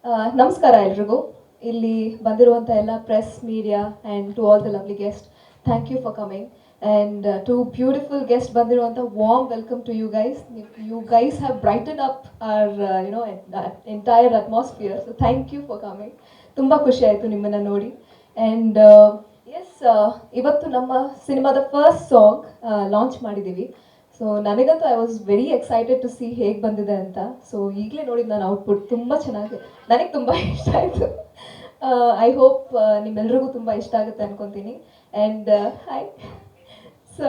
ನಮಸ್ಕಾರ ಎಲ್ರಿಗೂ. ಇಲ್ಲಿ ಬಂದಿರುವಂಥ ಎಲ್ಲ press media and to all the lovely guest, thank you for coming. And to beautiful guest ಬಂದಿರುವಂಥ warm welcome to you guys. You guys have brighten up our entire atmosphere. So thank you for coming. ತುಂಬ ಖುಷಿ ಆಯಿತು ನಿಮ್ಮನ್ನು ನೋಡಿ. And S, ಇವತ್ತು ನಮ್ಮ ಸಿನಿಮಾದ first song launch ಮಾಡಿದ್ದೀವಿ. ಸೊ ನನಗಂತೂ I was very excited to see ಹೇಗೆ ಬಂದಿದೆ ಅಂತ. ಸೊ ಈಗಲೇ ನೋಡಿದ್ದು ನಾನು ಔಟ್ಪುಟ್ ತುಂಬ ಚೆನ್ನಾಗಿ, ನನಗೆ ತುಂಬ ಇಷ್ಟ ಆಯಿತು. ಐ ಹೋಪ್ ನಿಮ್ಮೆಲ್ರಿಗೂ ತುಂಬ ಇಷ್ಟ ಆಗುತ್ತೆ ಅನ್ಕೊತೀನಿ. And hi. So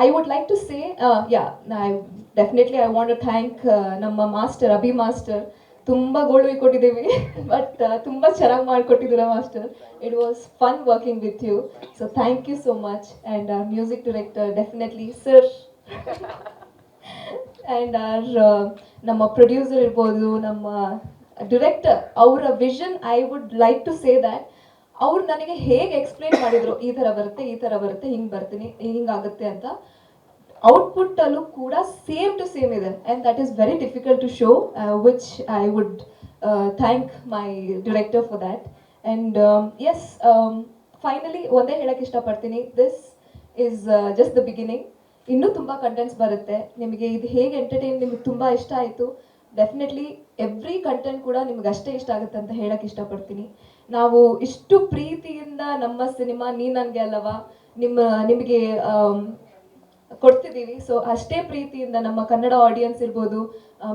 I would like to say, yeah, definitely I want to thank ನಮ್ಮ ಮಾಸ್ಟರ್ ಅಭಿ ಮಾಸ್ಟರ್. ತುಂಬ ಗೋಳು ಕೊಟ್ಟಿದ್ದೀವಿ ಬಟ್ ತುಂಬ ಚೆನ್ನಾಗಿ ಮಾಡಿಕೊಟ್ಟಿದ್ದೀರಾ master. It was fun working with you. So thank you so much. And music director definitely sir. And ನಮ್ಮ producer ಇರ್ಬೋದು, ನಮ್ಮ ಡಿರೆಕ್ಟರ್, ಅವರ vision, I would like to say that ಅವ್ರು ನನಗೆ ಹೇಗೆ ಎಕ್ಸ್ಪ್ಲೇನ್ ಮಾಡಿದ್ರು, ಈ ಥರ ಬರುತ್ತೆ, ಈ ಥರ ಬರುತ್ತೆ, ಹಿಂಗೆ ಬರ್ತೀನಿ, ಹಿಂಗಾಗುತ್ತೆ ಅಂತ. ಔಟ್ಪುಟ್ ಅಲ್ಲೂ ಕೂಡ ಸೇಮ್ ಟು ಸೇಮ್ ಇದೆ. And that is very difficult to show, which I would thank my director for that. And yes, finally ಒಂದೇ ಹೇಳಕ್ಕೆ ಇಷ್ಟಪಡ್ತೀನಿ, this is just the beginning. ಇನ್ನೂ ತುಂಬ ಕಂಟೆಂಟ್ಸ್ ಬರುತ್ತೆ. ನಿಮಗೆ ಇದು ಹೇಗೆ ಎಂಟರ್ಟೈನ್, ನಿಮಗೆ ತುಂಬ ಇಷ್ಟ ಆಯಿತು, ಡೆಫಿನೆಟ್ಲಿ ಎವ್ರಿ ಕಂಟೆಂಟ್ ಕೂಡ ನಿಮ್ಗೆ ಅಷ್ಟೇ ಇಷ್ಟ ಆಗುತ್ತೆ ಅಂತ ಹೇಳಕ್ಕೆ ಇಷ್ಟಪಡ್ತೀನಿ. ನಾವು ಇಷ್ಟು ಪ್ರೀತಿಯಿಂದ ನಮ್ಮ ಸಿನಿಮಾ ನೀ ನನಗೆ ಅಲ್ಲವಾ ನಿಮಗೆ ಕೊಡ್ತಿದ್ದೀವಿ. ಸೊ ಅಷ್ಟೇ ಪ್ರೀತಿಯಿಂದ ನಮ್ಮ ಕನ್ನಡ ಆಡಿಯನ್ಸ್ ಇರ್ಬೋದು,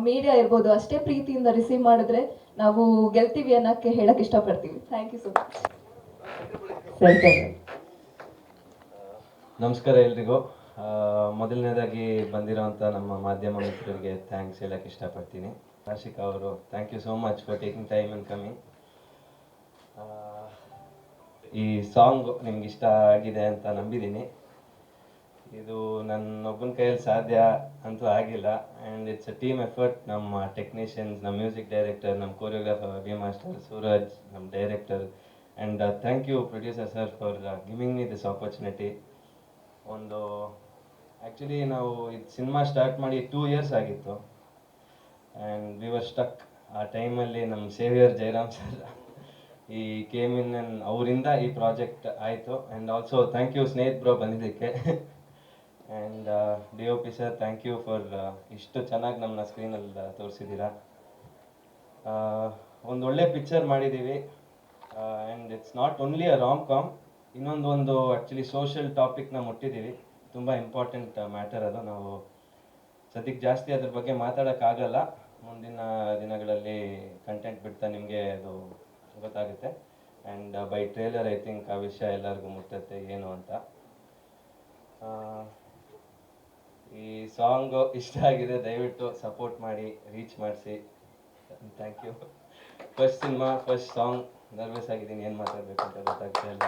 ಮೀಡಿಯಾ ಇರ್ಬೋದು, ಅಷ್ಟೇ ಪ್ರೀತಿಯಿಂದ ರಿಸೀವ್ ಮಾಡಿದ್ರೆ ನಾವು ಗೆಲ್ತೀವಿ ಅನ್ನೋಕ್ಕೆ ಹೇಳಕ್ಕೆ ಇಷ್ಟಪಡ್ತೀವಿ. Thank you so much. ನಮಸ್ಕಾರ ಎಲ್ರಿಗೂ. ಮೊದಲನೇದಾಗಿ ಬಂದಿರೋಂಥ ನಮ್ಮ ಮಾಧ್ಯಮ ಮಿತ್ರರಿಗೆ ಥ್ಯಾಂಕ್ಸ್ ಹೇಳಕ್ಕೆ ಇಷ್ಟಪಡ್ತೀನಿ. ರಾಶಿಕಾ ಅವರು, thank you so much for taking time and coming. ಈ ಸಾಂಗ್ ನಿಮ್ಗೆ ಇಷ್ಟ ಆಗಿದೆ ಅಂತ ನಂಬಿದ್ದೀನಿ. ಇದು ನನ್ನೊಬ್ಬನ ಕೈಯಲ್ಲಿ ಸಾಧ್ಯ ಅಂತೂ ಆಗಿಲ್ಲ. And it's a team effort. ನಮ್ಮ ಟೆಕ್ನಿಷಿಯನ್ಸ್, ನಮ್ಮ ಮ್ಯೂಸಿಕ್ ಡೈರೆಕ್ಟರ್, ನಮ್ಮ ಕೋರಿಯೋಗ್ರಾಫರ್ ಅಭಿ ಮಾಸ್ಟರ್, ಸೂರಜ್, ನಮ್ಮ director. And thank you producer sir for giving me this opportunity. ಒಂದು ಆ್ಯಕ್ಚುಲಿ ನಾವು ಇದು ಸಿನಿಮಾ ಸ್ಟಾರ್ಟ್ ಮಾಡಿ 2 years ಆಗಿತ್ತು. And we were stuck. ಆ ಟೈಮಲ್ಲಿ ನಮ್ಮ ಸೇವಿಯರ್ ಜಯರಾಮ್ ಸರ್ ಈ ಕೇಮ್ ಇನ್, ಅವರಿಂದ ಈ ಪ್ರಾಜೆಕ್ಟ್ ಆಯಿತು. And also thank you Snehith bro ಬಂದಿದ್ದಕ್ಕೆ. And D O P sir, thank you for ಇಷ್ಟು ಚೆನ್ನಾಗಿ ನಮ್ಮನ್ನ ಸ್ಕ್ರೀನಲ್ಲಿ ತೋರಿಸಿದ್ದೀರಾ. ಒಂದು ಒಳ್ಳೆ ಪಿಕ್ಚರ್ ಮಾಡಿದ್ದೀವಿ. And it's not only a rom com, ಇನ್ನೊಂದು ಆ್ಯಕ್ಚುಲಿ ಸೋಷಿಯಲ್ ಟಾಪಿಕ್ನ ಮುಟ್ಟಿದ್ದೀವಿ. ತುಂಬ ಇಂಪಾರ್ಟೆಂಟ್ ಮ್ಯಾಟರ್ ಅದು. ನಾವು ಸದ್ಯಕ್ಕೆ ಜಾಸ್ತಿ ಅದ್ರ ಬಗ್ಗೆ ಮಾತಾಡೋಕ್ಕಾಗಲ್ಲ. ಮುಂದಿನ ದಿನಗಳಲ್ಲಿ ಕಂಟೆಂಟ್ ಬಿಡ್ತಾ ನಿಮಗೆ ಅದು ಗೊತ್ತಾಗುತ್ತೆ. And by trailer I think ಆ ವಿಷಯ ಎಲ್ಲರಿಗೂ ಮುಟ್ಟುತ್ತೆ ಏನು ಅಂತ. ಈ ಸಾಂಗು ಇಷ್ಟ ಆಗಿದೆ, ದಯವಿಟ್ಟು ಸಪೋರ್ಟ್ ಮಾಡಿ, ರೀಚ್ ಮಾಡಿಸಿ. Thank you. First cinema, first song, nervous ಆಗಿದ್ದೀನಿ, ಏನು ಮಾತಾಡಬೇಕು ಅಂತ ಗೊತ್ತಾಗ್ತಾ ಇಲ್ಲ.